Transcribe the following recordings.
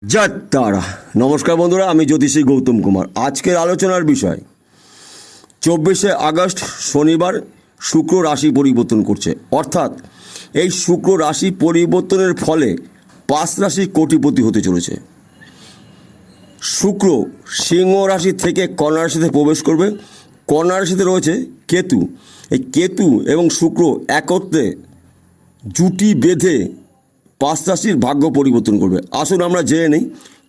জয় তারা। নমস্কার বন্ধুরা, আমি জ্যোতিষী গৌতম কুমার। আজকের আলোচনার বিষয় 24শে আগস্ট শনিবার শুক্র রাশি পরিবর্তন করছে। অর্থাৎ এই শুক্র রাশি পরিবর্তনের ফলে 5 রাশি কোটিপতি হতে চলেছে। শুক্র সিংহ রাশি থেকে কন্যা রাশিতে প্রবেশ করবে। কন্যা রাশিতে রয়েছে কেতু। এই কেতু এবং শুক্র একত্রে জুটি বেঁধে 5 রাশির ভাগ্য পরিবর্তন করবে। আসুন আমরা জেনে নিই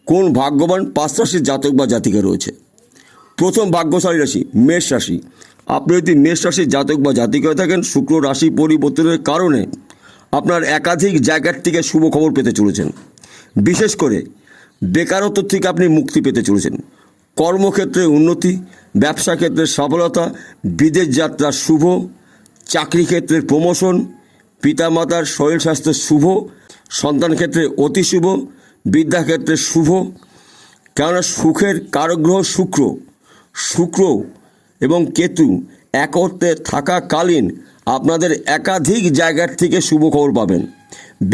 কোন ভাগ্যবান 5 রাশির জাতক বা জাতিকা রয়েছে। প্রথম ভাগ্যশালী রাশি মেষ রাশি। আপনি যদি মেষ রাশির জাতক বা জাতিকা হয়ে থাকেন, শুক্র রাশি পরিবর্তনের কারণে আপনার একাধিক জায়গার থেকে শুভ খবর পেতে চলেছেন। বিশেষ করে বেকারত্ব থেকে আপনি মুক্তি পেতে চলেছেন। কর্মক্ষেত্রে উন্নতি, ব্যবসা ক্ষেত্রে সফলতা, বিদেশ যাত্রা শুভ, চাকরি ক্ষেত্রের প্রমোশন, পিতামাতার শরীর স্বাস্থ্য শুভ, সন্তান ক্ষেত্রে অতি শুভ, বিদ্যাক্ষেত্রে শুভ। কেননা সুখের কারগ্রহ শুক্র, শুক্র এবং কেতু একত্রে থাকাকালীন আপনাদের একাধিক জায়গার থেকে শুভ খবর পাবেন।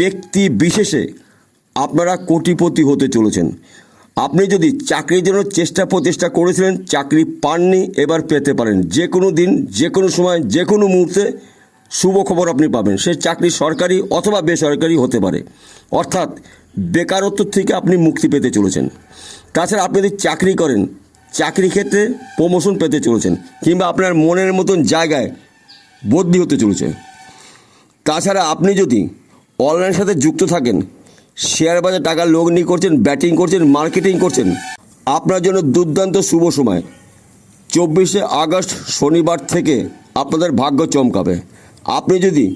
ব্যক্তি বিশেষে আপনারা কোটিপতি হতে চলেছেন। আপনি যদি চাকরির জন্য চেষ্টা প্রচেষ্টা করেছিলেন, চাকরি পাননি, এবার পেতে পারেন। যে কোনো দিন, যে কোনো সময়, যে কোনো মুহূর্তে শুভ খবর আপনি পাবেন। সে চাকরি সরকারি অথবা বেসরকারি হতে পারে। অর্থাৎ বেকারত্ব থেকে আপনি মুক্তি পেতে চলেছেন। তাছাড়া আপনি যদি চাকরি করেন, চাকরি ক্ষেত্রে প্রমোশন পেতে চলেছেন, কিংবা আপনার মনের মতন জায়গায় বদলি হতে চলেছে। তাছাড়া আপনি যদি অনলাইনের সাথে যুক্ত থাকেন, শেয়ার বাজারে টাকা লগ্নি করছেন, ব্যাটিং করছেন, মার্কেটিং করছেন, আপনার জন্য দুর্দান্ত শুভ সময়। 24শে আগস্ট শনিবার থেকে আপনাদের ভাগ্য চমকাবে। আপনি যদি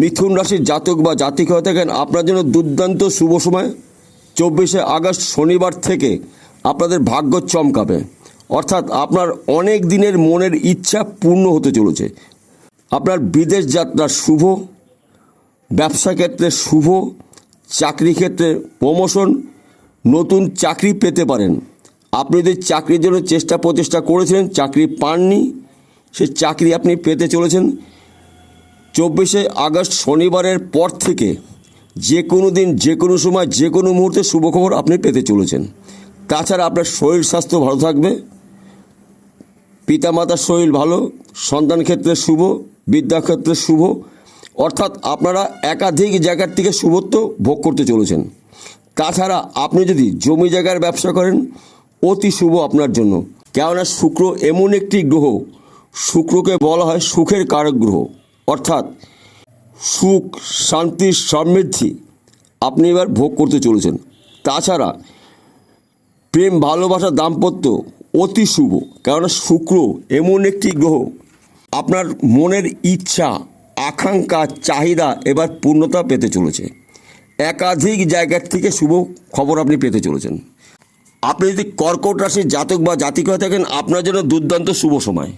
মিথুন রাশির জাতক বা জাতিকা হয়ে থাকেন, আপনার জন্য দুর্দান্ত শুভ সময়। 24শে আগস্ট শনিবার থেকে আপনাদের ভাগ্য চমকাবে। অর্থাৎ আপনার অনেক দিনের মনের ইচ্ছা পূর্ণ হতে চলেছে। আপনার বিদেশ যাত্রা শুভ, ব্যবসা ক্ষেত্রে শুভ, চাকরি ক্ষেত্রে প্রমোশন, নতুন চাকরি পেতে পারেন। আপনি যদি চাকরির জন্য চেষ্টা প্রচেষ্টা করেছিলেন, চাকরি পাননি, সে চাকরি আপনি পেতে চলেছেন। 24শে আগস্ট শনিবারের পর থেকে যে কোনো দিন, যে কোনো সময়, যে কোনো মুহূর্তে শুভ খবর আপনি পেতে চলেছেন। তাছাড়া আপনার শরীর স্বাস্থ্য ভালো থাকবে, পিতামাতার শরীর ভালো, সন্তান ক্ষেত্রে শুভ, বিদ্যাক্ষেত্রে শুভ। অর্থাৎ আপনারা একাধিক জায়গার থেকে শুভত্ব ভোগ করতে চলেছেন। তাছাড়া আপনি যদি জমি জায়গার ব্যবসা করেন, অতি শুভ আপনার জন্য। কেননা শুক্র এমন একটি গ্রহ, শুক্রকে বলা হয় সুখের কারক গ্রহ। অর্থাৎ সুখ, শান্তি, সমৃদ্ধি আপনি এবার ভোগ করতে চলেছেন। তাছাড়া প্রেম, ভালোবাসা, দাম্পত্য অতি শুভ। কেননা শুক্র এমন একটি গ্রহ, আপনার মনের ইচ্ছা, আকাঙ্ক্ষা, চাহিদা এবার পূর্ণতা পেতে চলেছে। একাধিক জায়গার থেকে শুভ খবর আপনি পেতে চলেছেন। আপনি যদি কর্কট রাশির জাতক বা জাতিকা হয়ে থাকেন, আপনার জন্য দুর্দান্ত শুভ সময়।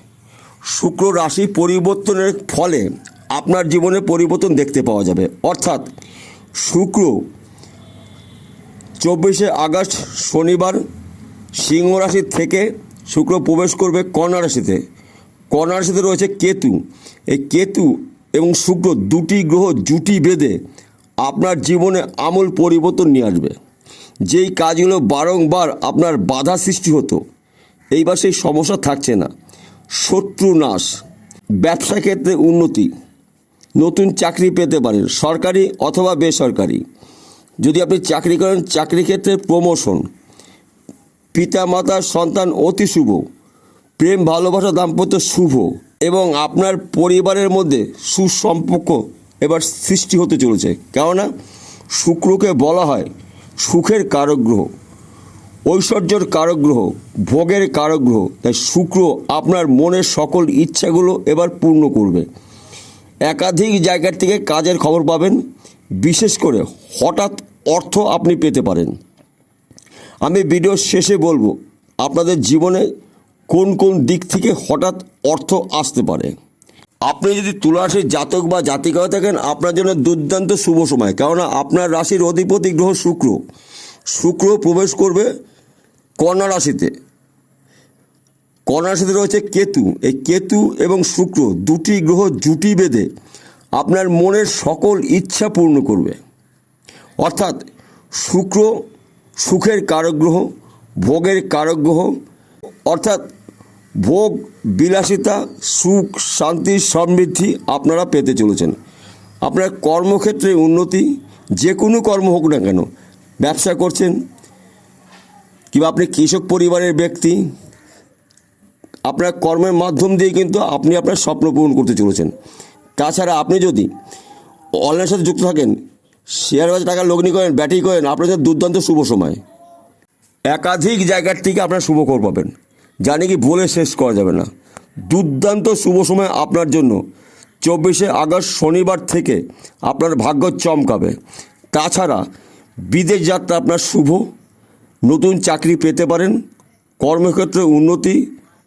শুক্র রাশি পরিবর্তনের ফলে আপনার জীবনে পরিবর্তন দেখতে পাওয়া যাবে। অর্থাৎ শুক্র 24শে আগস্ট শনিবার সিংহ রাশি থেকে শুক্র প্রবেশ করবে কন্যা রাশিতে। কন্যা রাশিতে রয়েছে কেতু। এই কেতু এবং শুক্র দুটি গ্রহ জুটি বেঁধে আপনার জীবনে আমূল পরিবর্তন নিয়ে আসবে। যেই কাজগুলো বারংবার আপনার বাধা সৃষ্টি হতো, এইবার সেই সমস্যা থাকছে না। শত্রু নাশ, ব্যবসা ক্ষেত্রে উন্নতি, নতুন চাকরি পেতে পারেন, সরকারি অথবা বেসরকারি। যদি আপনি চাকরি করেন, চাকরি ক্ষেত্রে প্রমোশন, পিতা মাতার সন্তান অতি শুভ, প্রেম, ভালোবাসা, দাম্পত্য শুভ, এবং আপনার পরিবারের মধ্যে সুসম্পর্ক এবার সৃষ্টি হতে চলেছে। কেননা শুক্রকে বলা হয় সুখের কারক গ্রহ, ঐশ্বর্যের কারক গ্রহ, ভোগের কারক গ্রহ। তাই শুক্র আপনার মনের সকল ইচ্ছাগুলো এবার পূর্ণ করবে। একাধিক জায়গার থেকে কাজের খবর পাবেন। বিশেষ করে হঠাৎ অর্থ আপনি পেতে পারেন। আমি ভিডিওর শেষে বলবো আপনাদের জীবনে কোন কোন দিক থেকে হঠাৎ অর্থ আসতে পারে। আপনি যদি তুলা রাশির জাতক বা জাতিকা হয়ে থাকেন, আপনার জন্য দুর্দান্ত শুভ সময়। কেননা আপনার রাশির অধিপতি গ্রহ শুক্র, শুক্র প্রবেশ করবে কন্যা রাশিতে। কন্যা রাশিতে রয়েছে কেতু। এই কেতু এবং শুক্র দুটি গ্রহ জুটি বেঁধে আপনার মনের সকল ইচ্ছা পূর্ণ করবে। অর্থাৎ শুক্র সুখের কারক গ্রহ, ভোগের কারক গ্রহ, অর্থাৎ ভোগ, বিলাসিতা, সুখ, শান্তি, সমৃদ্ধি আপনারা পেতে চলেছেন। আপনার কর্মক্ষেত্রে উন্নতি, যে কোনো কর্ম হোক না কেন, ব্যবসা করছেন কিংবা আপনি কৃষক পরিবারের ব্যক্তি, আপনার কর্মের মাধ্যম দিয়ে কিন্তু আপনি আপনার স্বপ্ন পূরণ করতে চলেছেন। তাছাড়া আপনি যদি অনলাইনের সাথে যুক্ত থাকেন, শেয়ার বাজারে টাকা লগ্নি করেন, ব্যাটিং করেন, আপনার জন্য দুর্দান্ত শুভ সময়। একাধিক জায়গার থেকে আপনার শুভ খবর পাবেন, জানি কি বলে শেষ করা যাবে না। দুর্দান্ত শুভ সময় আপনার জন্য 24শে আগস্ট শনিবার থেকে আপনার ভাগ্য চমকাবে। তাছাড়া বিদেশ যাত্রা আপনার শুভ, নতুন চাকরি পেতে পারেন, কর্মক্ষেত্রে উন্নতি,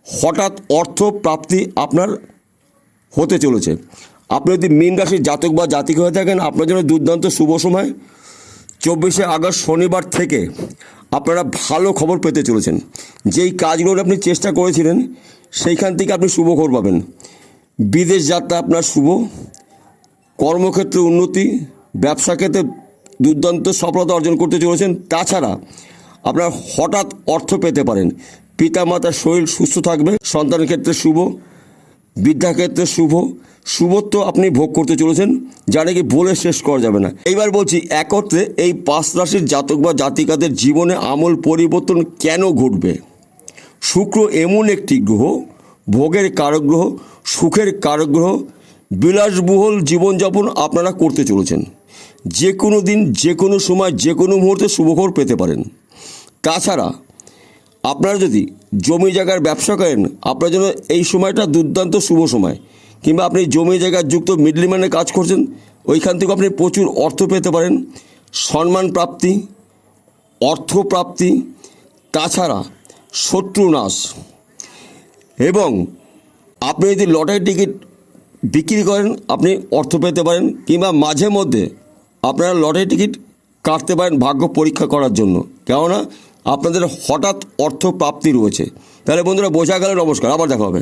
হঠাৎ অর্থ প্রাপ্তি আপনার হতে চলেছে। আপনি যদি মীন রাশির জাতক বা জাতিক হয়ে থাকেন, আপনার জন্য দুর্দান্ত শুভ সময় 24শে আগস্ট শনিবার থেকে আপনারা ভালো খবর পেতে চলেছেন। যেই কাজগুলো আপনি চেষ্টা করেছিলেন সেইখান থেকে আপনি শুভ খবর পাবেন। বিদেশ যাত্রা আপনার শুভ, কর্মক্ষেত্রে উন্নতি, ব্যবসা ক্ষেত্রে দুর্দান্ত সফলতা অর্জন করতে চলেছেন। তাছাড়া আপনার হঠাৎ অর্থ পেতে পারেন, পিতামাতার শরীর সুস্থ থাকবে, সন্তানের ক্ষেত্রে শুভ, বিদ্যাক্ষেত্রে শুভ, শুভত্ব আপনি ভোগ করতে চলেছেন, যা নাকি বলে শেষ করা যাবে না। এইবার বলছি, একত্রে এই 5 রাশির জাতক বা জাতিকাদের জীবনে আমূল পরিবর্তন কেন ঘটবে। শুক্র এমন একটি গ্রহ, ভোগের কারক গ্রহ, সুখের কারক গ্রহ, বিলাসবহুল জীবনযাপন আপনারা করতে চলেছেন। যে কোনো দিন, যে কোনো সময়, যে কোনো মুহূর্তে শুভখবর পেতে পারেন। তাছাড়া আপনারা যদি জমি জায়গার ব্যবসা করেন, আপনার জন্য এই সময়টা দুর্দান্ত শুভ সময়। কিংবা আপনি জমি জায়গায় যুক্ত মিডলম্যানের কাজ করছেন, ওইখান থেকে আপনি প্রচুর অর্থ পেতে পারেন, সম্মান প্রাপ্তি, অর্থ প্রাপ্তি, তাছাড়া শত্রু নাশ। এবং আপনি যদি লটারি টিকিট বিক্রি করেন, আপনি অর্থ পেতে পারেন, কিংবা মাঝে মধ্যে আপনারা লটারি টিকিট কাটতে পারেন ভাগ্য পরীক্ষা করার জন্য, কেননা আপনাদের হঠাৎ অর্থ প্রাপ্তি রয়েছে। তাহলে বন্ধুরা বোঝা গেল। নমস্কার, আবার দেখা হবে।